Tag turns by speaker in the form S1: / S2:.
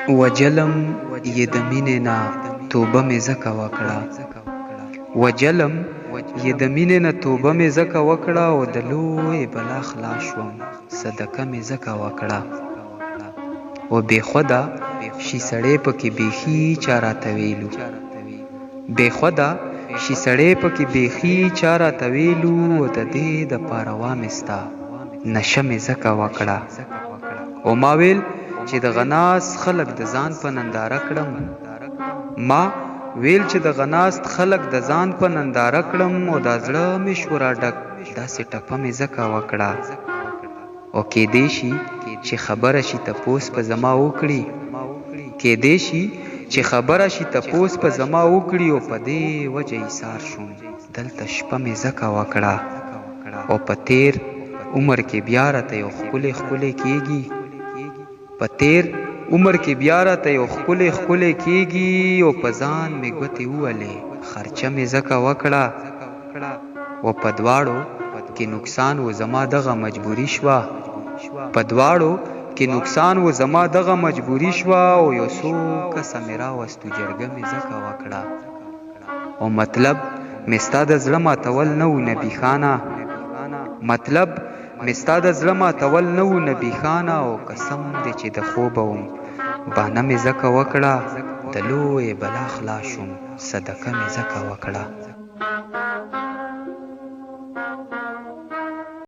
S1: وجلم یې د مینې نه توبه مې ځکه وکړه، وجلم یې د مینې نه توبه مې ځکه وکړه، او د لوی بلا خلاص شوم صدقه مې ځکه وکړه. و بې خوده شي سړی پکې بیخي چا راته ویلو، بې خوده شي سړی پکې بیخي چا راته ویلو، او د دې دپاره وامې ستا نشه مې ځکه وکړه. او ما ویل چې د غناست خلق د ځان په ننداره کړم، ما ویل چې د غناست خلق د ځان په ننداره کړم، او دا زړه مې شو را ډک داسې ټپه مې ځکه وکړه. او کیدی شي چې خبره شي تپوس په زما وکړي، کیدی شي چې خبره شي تپوس په زما وکړي، او په دې وجه ایثار شوم دلته شپه مې ځکه وکړه. او په تیر عمر کې بیا راته یو ښکلی ښکلی کیږي، په تیر عمر کې بیا راته یو ښکلی ښکلی کیږي، او په ځان مې ګوتې وولې خرچه مې ځکه وکړه. او په دواړو کې نقصان و زما دغه مجبوري شوه، په دواړو کې نقصان و زما دغه مجبوري شوه، او یو څو کسه مې راوستو جرګه مې ځکه وکړه. او مطلب مې ستا د زړه ماتول نه و نبي خانه، مطلب مې ستا د زړه ماتول نه و نبي خانه، او قسم دی چې د خوبه وم بانه مې ځکه وکړه، د لوی بلا خلاص شوم صدقه مې ځکه وکړه.